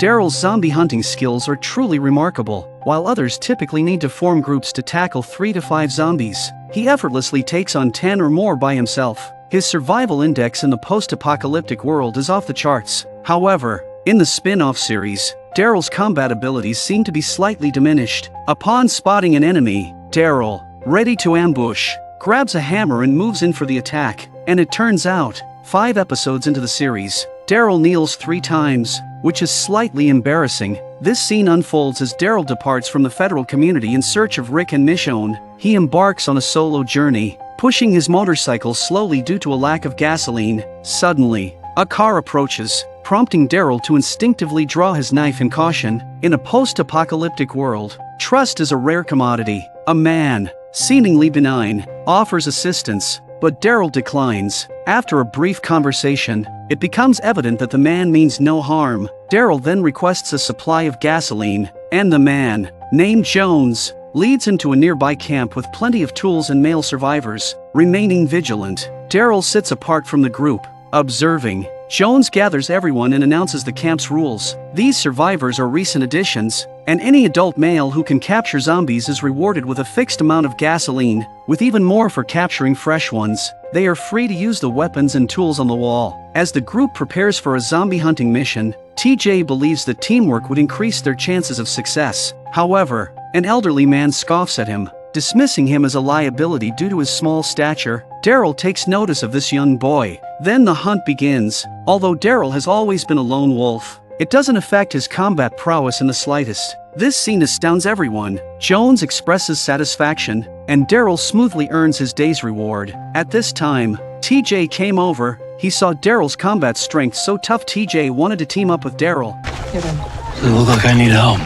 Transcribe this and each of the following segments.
Daryl's zombie hunting skills are truly remarkable. While others typically need to form groups to tackle 3 to 5 zombies, he effortlessly takes on 10 or more by himself. His survival index in the post-apocalyptic world is off the charts. However, in the spin-off series, Daryl's combat abilities seem to be slightly diminished. Upon spotting an enemy, Daryl, ready to ambush, grabs a hammer and moves in for the attack. And it turns out, 5 episodes into the series, Daryl kneels 3 times, which is slightly embarrassing. This scene unfolds as Daryl departs from the federal community in search of Rick and Michonne. He embarks on a solo journey, pushing his motorcycle slowly due to a lack of gasoline. Suddenly, a car approaches, prompting Daryl to instinctively draw his knife in caution. In a post-apocalyptic world, trust is a rare commodity. A man, seemingly benign, offers assistance, but Daryl declines. After a brief conversation, it becomes evident that the man means no harm. Daryl then requests a supply of gasoline, and the man, named Jones, leads him to a nearby camp with plenty of tools and male survivors. Remaining vigilant, Daryl sits apart from the group, observing. Jones gathers everyone and announces the camp's rules. These survivors are recent additions, and any adult male who can capture zombies is rewarded with a fixed amount of gasoline, with even more for capturing fresh ones. They are free to use the weapons and tools on the wall. As the group prepares for a zombie hunting mission, TJ believes that teamwork would increase their chances of success. However, an elderly man scoffs at him, dismissing him as a liability due to his small stature. Daryl takes notice of this young boy. Then the hunt begins. Although Daryl has always been a lone wolf, it doesn't affect his combat prowess in the slightest. This scene astounds everyone. Jones expresses satisfaction, and Daryl smoothly earns his day's reward. At this time, TJ came over. He saw Daryl's combat strength so tough TJ wanted to team up with Daryl. Doesn't look like I need help.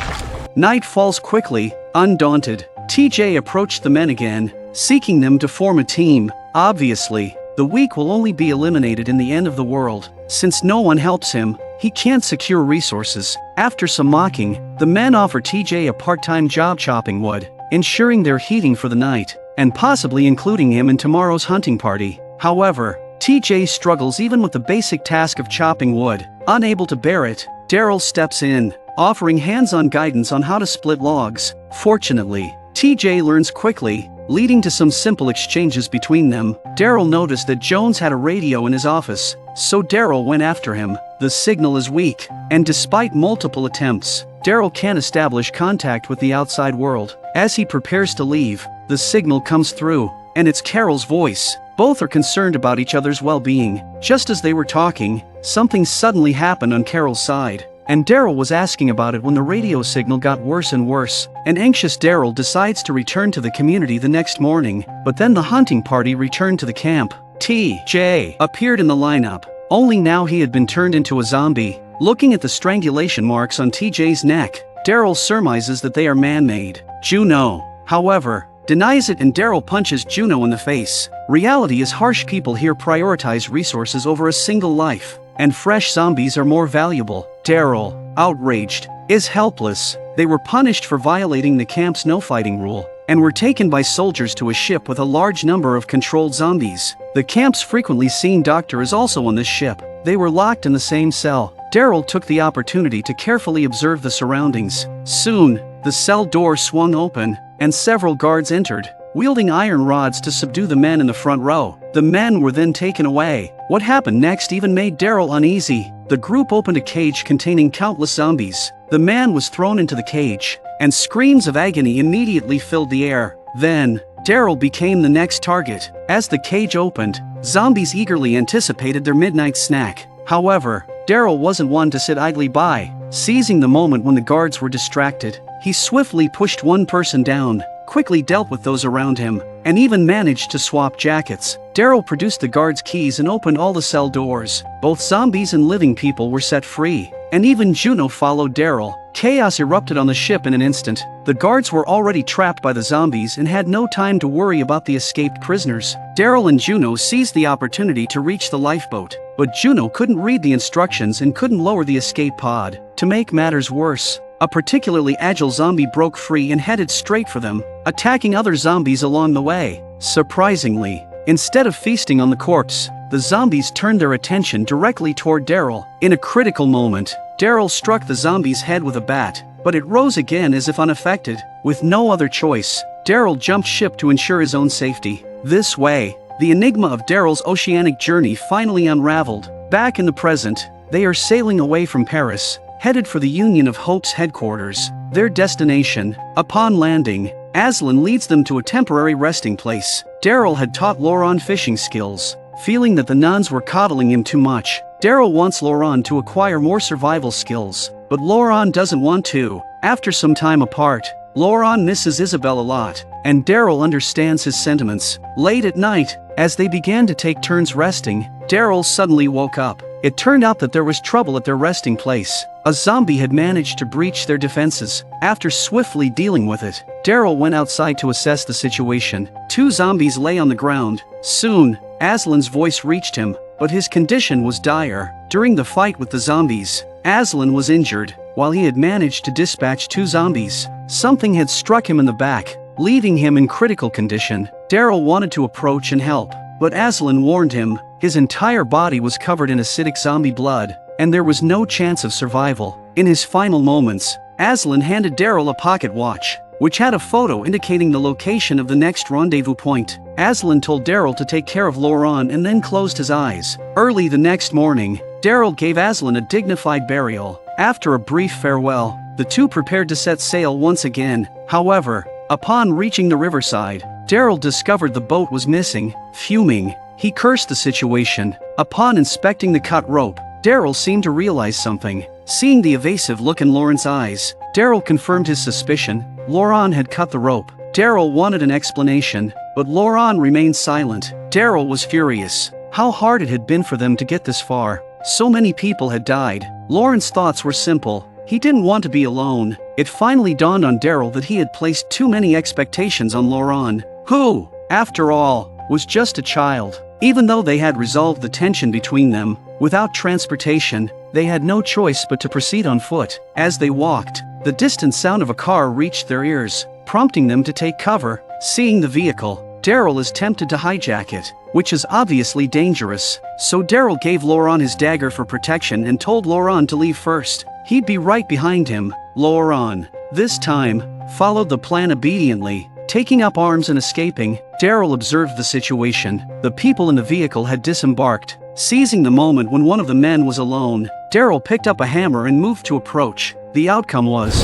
Night falls quickly. Undaunted, TJ approached the men again, seeking them to form a team. Obviously, the weak will only be eliminated in the end of the world. Since no one helps him, he can't secure resources. After some mocking, the men offer TJ a part-time job chopping wood, ensuring their heating for the night, and possibly including him in tomorrow's hunting party. However, TJ struggles even with the basic task of chopping wood. Unable to bear it, Daryl steps in, offering hands-on guidance on how to split logs. Fortunately, TJ learns quickly, leading to some simple exchanges between them. Daryl noticed that Jones had a radio in his office, so Daryl went after him. The signal is weak, and despite multiple attempts, Daryl can't establish contact with the outside world. As he prepares to leave, the signal comes through, and it's Carol's voice. Both are concerned about each other's well-being. Just as they were talking, something suddenly happened on Carol's side, and Daryl was asking about it when the radio signal got worse and worse. An anxious Daryl decides to return to the community the next morning, but then the hunting party returned to the camp. TJ appeared in the lineup, only now he had been turned into a zombie. Looking at the strangulation marks on TJ's neck, Daryl surmises that they are man-made. Juno, however, denies it, and Daryl punches Juno in the face. Reality is harsh. People here prioritize resources over a single life, and fresh zombies are more valuable. Daryl, outraged, is helpless. They were punished for violating the camp's no-fighting rule, and were taken by soldiers to a ship with a large number of controlled zombies. The camp's frequently seen doctor is also on this ship. They were locked in the same cell. Daryl took the opportunity to carefully observe the surroundings. Soon, the cell door swung open, and several guards entered, wielding iron rods to subdue the men in the front row. The men were then taken away. What happened next even made Daryl uneasy. The group opened a cage containing countless zombies. The man was thrown into the cage, and screams of agony immediately filled the air. Then, Daryl became the next target. As the cage opened, zombies eagerly anticipated their midnight snack. However, Daryl wasn't one to sit idly by. Seizing the moment when the guards were distracted, he swiftly pushed one person down, quickly dealt with those around him, and even managed to swap jackets. Daryl produced the guards' keys and opened all the cell doors. Both zombies and living people were set free, and even Juno followed Daryl. Chaos erupted on the ship in an instant. The guards were already trapped by the zombies and had no time to worry about the escaped prisoners. Daryl and Juno seized the opportunity to reach the lifeboat, but Juno couldn't read the instructions and couldn't lower the escape pod. To make matters worse, a particularly agile zombie broke free and headed straight for them, attacking other zombies along the way. Surprisingly, instead of feasting on the corpse, the zombies turned their attention directly toward Daryl. In a critical moment, Daryl struck the zombie's head with a bat, but it rose again as if unaffected. With no other choice, Daryl jumped ship to ensure his own safety. This way, the enigma of Daryl's oceanic journey finally unraveled. Back in the present, they are sailing away from Paris, headed for the Union of Hope's headquarters. Their destination. Upon landing, Aslan leads them to a temporary resting place. Daryl had taught Laurent fishing skills. Feeling that the nuns were coddling him too much, Daryl wants Laurent to acquire more survival skills, but Laurent doesn't want to. After some time apart, Laurent misses Isabelle a lot, and Daryl understands his sentiments. Late at night, as they began to take turns resting, Daryl suddenly woke up. It turned out that there was trouble at their resting place. A zombie had managed to breach their defenses. After swiftly dealing with it, Daryl went outside to assess the situation. 2 zombies lay on the ground. Soon, Aslan's voice reached him, but his condition was dire. During the fight with the zombies, Aslan was injured. While he had managed to dispatch 2 zombies, something had struck him in the back, leaving him in critical condition. Daryl wanted to approach and help, but Aslan warned him. His entire body was covered in acidic zombie blood, and there was no chance of survival. In his final moments, Aslan handed Daryl a pocket watch, which had a photo indicating the location of the next rendezvous point. Aslan told Daryl to take care of Laurent and then closed his eyes. Early the next morning, Daryl gave Aslan a dignified burial. After a brief farewell, the two prepared to set sail once again. However, upon reaching the riverside, Daryl discovered the boat was missing. Fuming, he cursed the situation. Upon inspecting the cut rope, Daryl seemed to realize something. Seeing the evasive look in Laurent's eyes, Daryl confirmed his suspicion. Laurent had cut the rope. Daryl wanted an explanation, but Laurent remained silent. Daryl was furious. How hard it had been for them to get this far. So many people had died. Laurent's thoughts were simple. He didn't want to be alone. It finally dawned on Daryl that he had placed too many expectations on Laurent, who, after all, was just a child. Even though they had resolved the tension between them, without transportation, they had no choice but to proceed on foot. As they walked, the distant sound of a car reached their ears, prompting them to take cover. Seeing the vehicle, Daryl is tempted to hijack it, which is obviously dangerous. So Daryl gave Laurent his dagger for protection and told Laurent to leave first. He'd be right behind him. Laurent, this time, followed the plan obediently. Taking up arms and escaping, Daryl observed the situation. The people in the vehicle had disembarked. Seizing the moment when one of the men was alone, Daryl picked up a hammer and moved to approach. The outcome was...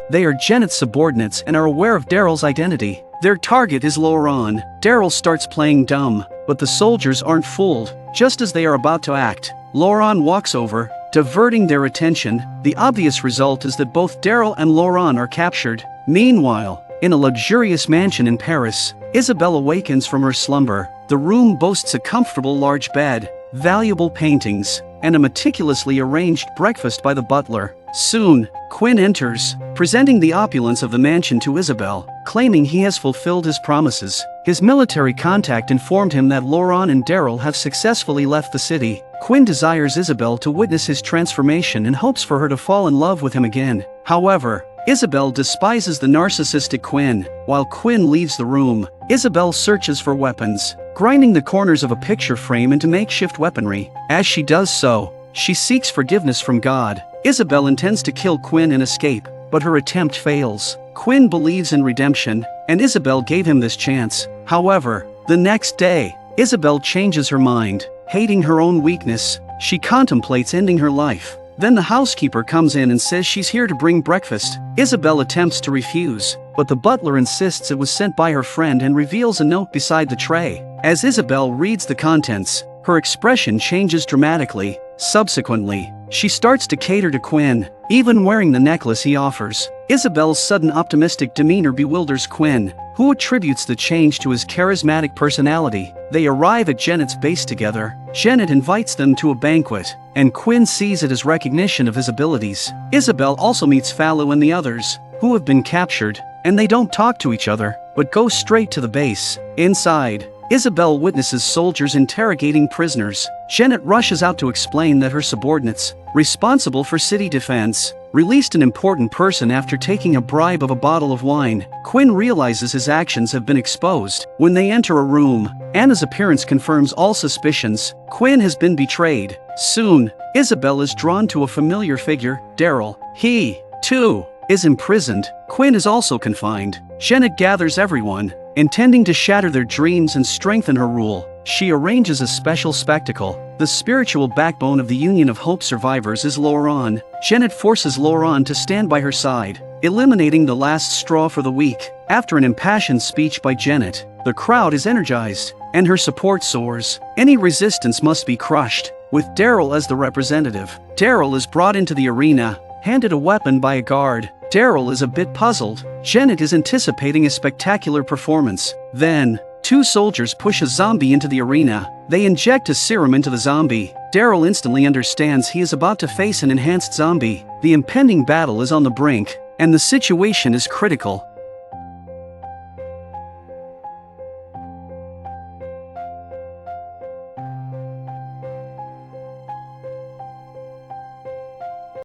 They are Genet's subordinates and are aware of Daryl's identity. Their target is Laurent. Daryl starts playing dumb, but the soldiers aren't fooled. Just as they are about to act, Laurent walks over, diverting their attention. The obvious result is that both Daryl and Laurent are captured. Meanwhile, in a luxurious mansion in Paris, Isabelle awakens from her slumber. The room boasts a comfortable large bed, valuable paintings, and a meticulously arranged breakfast by the butler. Soon, Quinn enters, presenting the opulence of the mansion to Isabelle, claiming he has fulfilled his promises. His military contact informed him that Laurent and Daryl have successfully left the city. Quinn desires Isabelle to witness his transformation and hopes for her to fall in love with him again. However, Isabelle despises the narcissistic Quinn. While Quinn leaves the room, Isabelle searches for weapons, grinding the corners of a picture frame into makeshift weaponry. As she does so, she seeks forgiveness from God. Isabelle intends to kill Quinn and escape, but her attempt fails. Quinn believes in redemption, and Isabelle gave him this chance. However, the next day, Isabelle changes her mind. Hating her own weakness, she contemplates ending her life. Then the housekeeper comes in and says she's here to bring breakfast. Isabelle attempts to refuse, but the butler insists it was sent by her friend and reveals a note beside the tray. As Isabelle reads the contents, her expression changes dramatically. Subsequently, she starts to cater to Quinn, even wearing the necklace he offers. Isabelle's sudden optimistic demeanor bewilders Quinn, who attributes the change to his charismatic personality. They arrive at Genet's base together. Genet invites them to a banquet, and Quinn sees it as recognition of his abilities. Isabelle also meets Fallou and the others, who have been captured, and they don't talk to each other, but go straight to the base. Inside, Isabelle witnesses soldiers interrogating prisoners. Genet rushes out to explain that her subordinates, responsible for city defense, released an important person after taking a bribe of a bottle of wine. Quinn realizes his actions have been exposed. When they enter a room, Anna's appearance confirms all suspicions. Quinn has been betrayed. Soon, Isabelle is drawn to a familiar figure, Daryl. He, too, is imprisoned. Quinn is also confined. Genet gathers everyone, intending to shatter their dreams and strengthen her rule. She arranges a special spectacle. The spiritual backbone of the Union of Hope survivors is Laurent. Genet forces Laurent to stand by her side, eliminating the last straw for the weak. After an impassioned speech by Genet, the crowd is energized, and her support soars. Any resistance must be crushed, with Daryl as the representative. Daryl is brought into the arena, handed a weapon by a guard. Daryl is a bit puzzled. Genet is anticipating a spectacular performance. Then, two soldiers push a zombie into the arena. They inject a serum into the zombie. Daryl instantly understands he is about to face an enhanced zombie. The impending battle is on the brink, and the situation is critical.